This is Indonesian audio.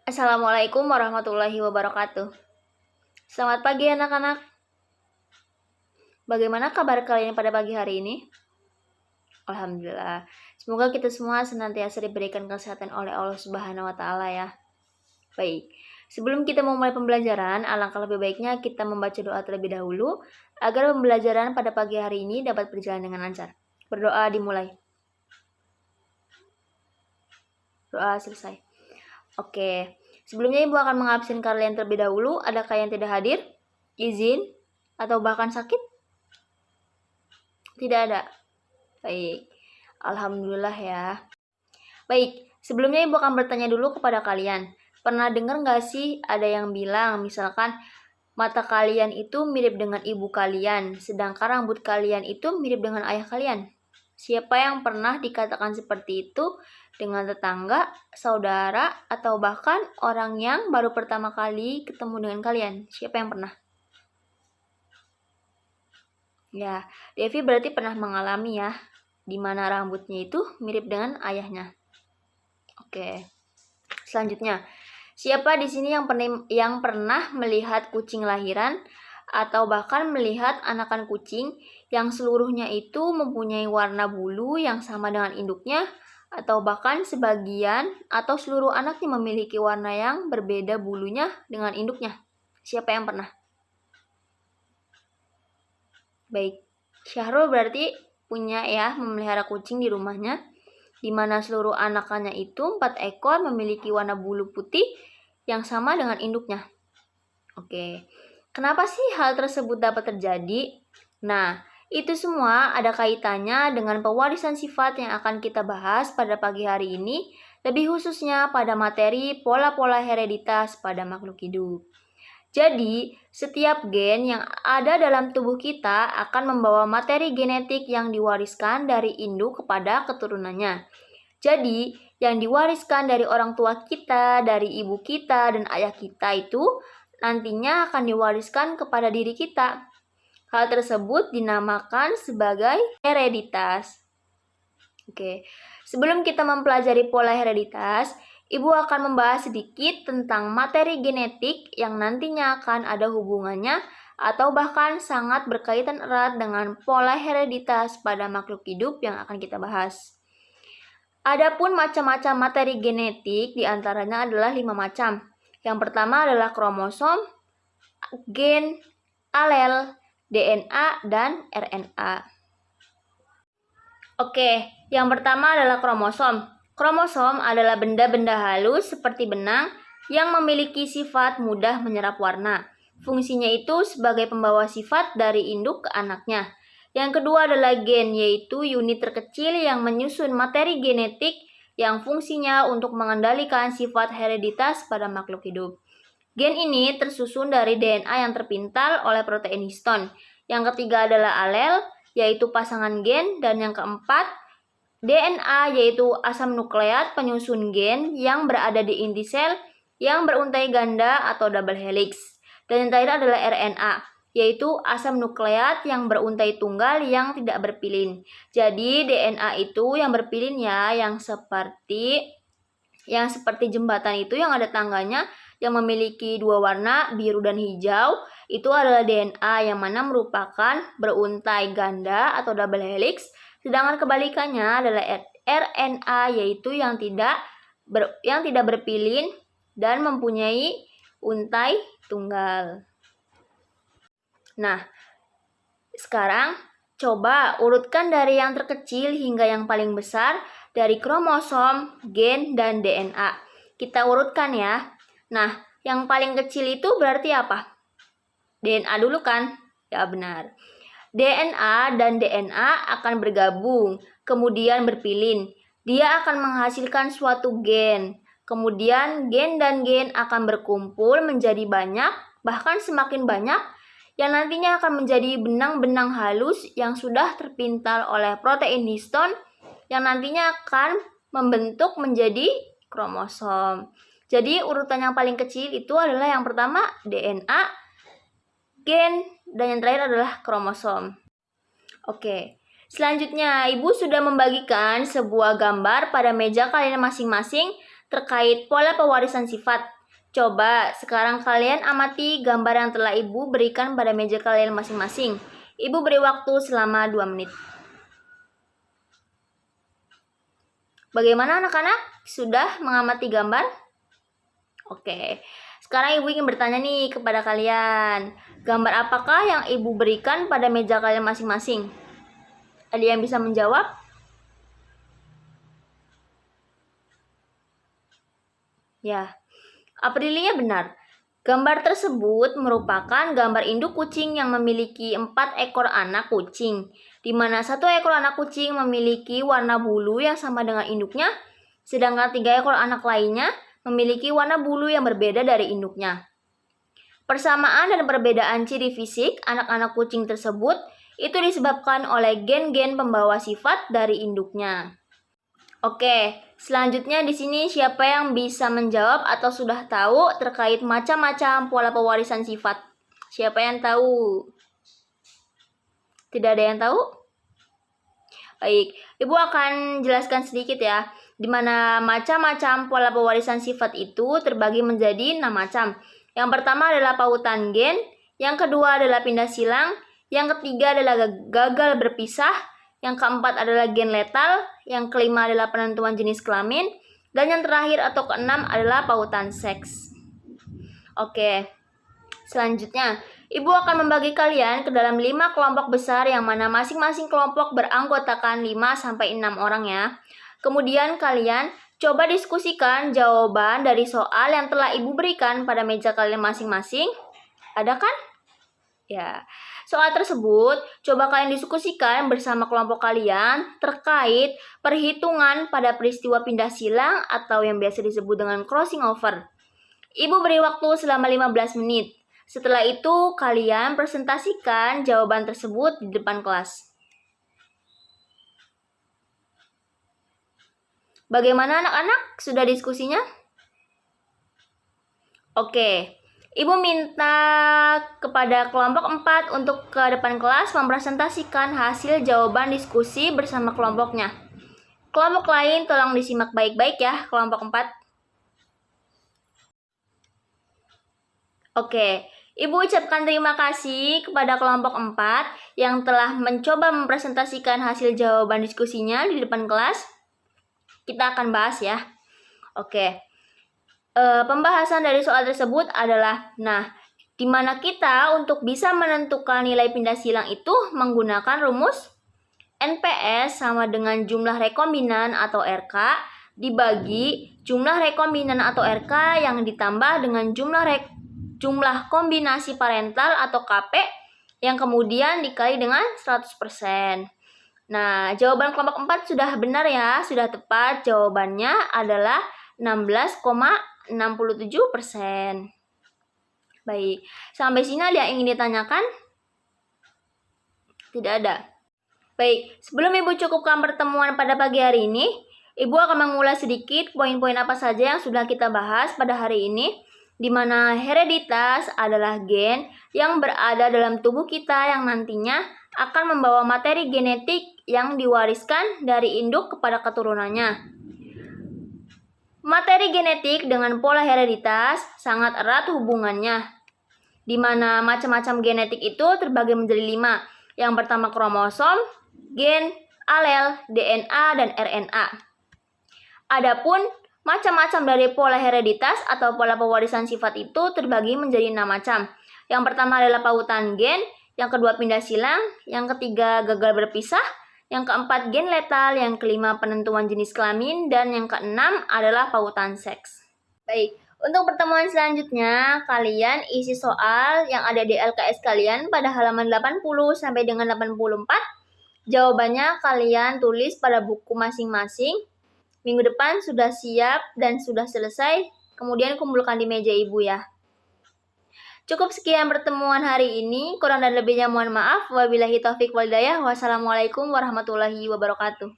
Assalamualaikum warahmatullahi wabarakatuh. Selamat pagi anak-anak. Bagaimana kabar kalian pada pagi hari ini? Alhamdulillah. Semoga kita semua senantiasa diberikan kesehatan oleh Allah Subhanahu wa taala ya. Baik. Sebelum kita memulai pembelajaran, alangkah lebih baiknya kita membaca doa terlebih dahulu agar pembelajaran pada pagi hari ini dapat berjalan dengan lancar. Berdoa dimulai. Doa selesai. Oke. Sebelumnya Ibu akan mengabsen kalian terlebih dahulu. Adakah yang tidak hadir? Izin? Atau bahkan sakit? Tidak ada. Baik. Alhamdulillah ya. Baik. Sebelumnya Ibu akan bertanya dulu kepada kalian. Pernah dengar nggak sih ada yang bilang misalkan mata kalian itu mirip dengan ibu kalian, sedangkan rambut kalian itu mirip dengan ayah kalian? Siapa yang pernah dikatakan seperti itu dengan tetangga, saudara, atau bahkan orang yang baru pertama kali ketemu dengan kalian? Siapa yang pernah? Ya, Devi berarti pernah mengalami ya, di mana rambutnya itu mirip dengan ayahnya. Oke, selanjutnya. Siapa di sini yang pernah melihat kucing lahiran atau bahkan melihat anakan kucing yang seluruhnya itu mempunyai warna bulu yang sama dengan induknya, atau bahkan sebagian atau seluruh anaknya memiliki warna yang berbeda bulunya dengan induknya? Siapa yang pernah? Baik, Syahrul berarti punya ya memelihara kucing di rumahnya, di mana seluruh anakannya itu 4 ekor memiliki warna bulu putih yang sama dengan induknya. Oke, kenapa sih hal tersebut dapat terjadi? Nah, itu semua ada kaitannya dengan pewarisan sifat yang akan kita bahas pada pagi hari ini, lebih khususnya pada materi pola-pola hereditas pada makhluk hidup. Jadi, setiap gen yang ada dalam tubuh kita akan membawa materi genetik yang diwariskan dari induk kepada keturunannya. Jadi, yang diwariskan dari orang tua kita, dari ibu kita, dan ayah kita itu nantinya akan diwariskan kepada diri kita. Hal tersebut dinamakan sebagai hereditas. Oke, sebelum kita mempelajari pola hereditas, Ibu akan membahas sedikit tentang materi genetik yang nantinya akan ada hubungannya atau bahkan sangat berkaitan erat dengan pola hereditas pada makhluk hidup yang akan kita bahas. Adapun macam-macam materi genetik diantaranya adalah 5 macam. Yang pertama adalah kromosom, gen, alel, DNA, dan RNA. Oke, yang pertama adalah kromosom. Kromosom adalah benda-benda halus seperti benang yang memiliki sifat mudah menyerap warna. Fungsinya itu sebagai pembawa sifat dari induk ke anaknya. Yang kedua adalah gen, yaitu unit terkecil yang menyusun materi genetik yang fungsinya untuk mengendalikan sifat hereditas pada makhluk hidup. Gen ini tersusun dari DNA yang terpintal oleh protein histon. Yang ketiga adalah alel, yaitu pasangan gen, dan yang keempat DNA, yaitu asam nukleat penyusun gen yang berada di inti sel yang beruntai ganda atau double helix. Dan yang terakhir adalah RNA, yaitu asam nukleat yang beruntai tunggal yang tidak berpilin. Jadi DNA itu yang berpilin ya, yang seperti jembatan itu yang ada tangganya yang memiliki 2 warna, biru dan hijau. Itu adalah DNA yang mana merupakan beruntai ganda atau double helix. Sedangkan kebalikannya adalah RNA, yaitu yang tidak berpilin dan mempunyai untai tunggal. Nah, sekarang coba urutkan dari yang terkecil hingga yang paling besar dari kromosom, gen, dan DNA. Kita urutkan ya. Nah, yang paling kecil itu berarti apa? DNA dulu kan? Ya benar. DNA dan DNA akan bergabung, kemudian berpilin. Dia akan menghasilkan suatu gen. Kemudian gen dan gen akan berkumpul menjadi banyak, bahkan semakin banyak, yang nantinya akan menjadi benang-benang halus yang sudah terpintal oleh protein histon, yang nantinya akan membentuk menjadi kromosom. Jadi urutan yang paling kecil itu adalah yang pertama DNA, gen, dan yang terakhir adalah kromosom. Oke, selanjutnya Ibu sudah membagikan sebuah gambar pada meja kalian masing-masing terkait pola pewarisan sifat. Coba sekarang kalian amati gambar yang telah Ibu berikan pada meja kalian masing-masing. Ibu beri waktu selama 2 menit. Bagaimana anak-anak? Sudah mengamati gambar? Oke. Sekarang Ibu ingin bertanya nih kepada kalian. Gambar apakah yang Ibu berikan pada meja kalian masing-masing? Ada yang bisa menjawab? Ya, Aprilia benar. Gambar tersebut merupakan gambar induk kucing yang memiliki 4 ekor anak kucing, di mana 1 ekor anak kucing memiliki warna bulu yang sama dengan induknya, sedangkan 3 ekor anak lainnya memiliki warna bulu yang berbeda dari induknya. Persamaan dan perbedaan ciri fisik anak-anak kucing tersebut itu disebabkan oleh gen-gen pembawa sifat dari induknya. Oke, selanjutnya di sini siapa yang bisa menjawab atau sudah tahu terkait macam-macam pola pewarisan sifat? Siapa yang tahu? Tidak ada yang tahu? Baik, Ibu akan jelaskan sedikit ya, di mana macam-macam pola pewarisan sifat itu terbagi menjadi 6 macam. Yang pertama adalah pautan gen, yang kedua adalah pindah silang, yang ketiga adalah gagal berpisah, yang keempat adalah gen letal, yang kelima adalah penentuan jenis kelamin, dan yang terakhir atau keenam adalah pautan seks. Oke, selanjutnya Ibu akan membagi kalian ke dalam 5 kelompok besar yang mana masing-masing kelompok beranggotakan 5-6 orang ya. Kemudian kalian coba diskusikan jawaban dari soal yang telah Ibu berikan pada meja kalian masing-masing. Ada kan? Ya, soal tersebut coba kalian diskusikan bersama kelompok kalian terkait perhitungan pada peristiwa pindah silang atau yang biasa disebut dengan crossing over. Ibu beri waktu selama 15 menit. Setelah itu kalian presentasikan jawaban tersebut di depan kelas. Bagaimana anak-anak? Sudah diskusinya? Oke. Ibu minta kepada kelompok 4 untuk ke depan kelas mempresentasikan hasil jawaban diskusi bersama kelompoknya. Kelompok lain tolong disimak baik-baik ya, kelompok 4. Oke, Ibu ucapkan terima kasih kepada kelompok 4 yang telah mencoba mempresentasikan hasil jawaban diskusinya di depan kelas. Kita akan bahas ya. Oke. Pembahasan dari soal tersebut adalah, di mana kita untuk bisa menentukan nilai pindah silang itu menggunakan rumus NPS sama dengan jumlah rekombinan atau RK dibagi jumlah rekombinan atau RK yang ditambah dengan jumlah kombinasi parental atau KP yang kemudian dikali dengan 100%. Nah, jawaban kelompok 4 sudah benar ya, sudah tepat. Jawabannya adalah 16,67%. Baik, sampai sini ada yang ingin ditanyakan? Tidak ada. Baik, sebelum Ibu cukupkan pertemuan pada pagi hari ini, Ibu akan mengulas sedikit poin-poin apa saja yang sudah kita bahas pada hari ini, di mana hereditas adalah gen yang berada dalam tubuh kita yang nantinya akan membawa materi genetik yang diwariskan dari induk kepada keturunannya. Materi genetik dengan pola hereditas sangat erat hubungannya, di mana macam-macam genetik itu terbagi menjadi 5. Yang pertama kromosom, gen, alel, DNA, dan RNA. Adapun macam-macam dari pola hereditas atau pola pewarisan sifat itu terbagi menjadi 6 macam. Yang pertama adalah pautan gen, yang kedua pindah silang, yang ketiga gagal berpisah, yang keempat gen letal, yang kelima penentuan jenis kelamin, dan yang keenam adalah pautan seks. Baik, untuk pertemuan selanjutnya, kalian isi soal yang ada di LKS kalian pada halaman 80 sampai dengan 84. Jawabannya kalian tulis pada buku masing-masing. Minggu depan sudah siap dan sudah selesai, kemudian kumpulkan di meja Ibu ya. Cukup sekian pertemuan hari ini, kurang dan lebihnya mohon maaf. Wabillahi taufik wal hidayah. Wassalamualaikum warahmatullahi wabarakatuh.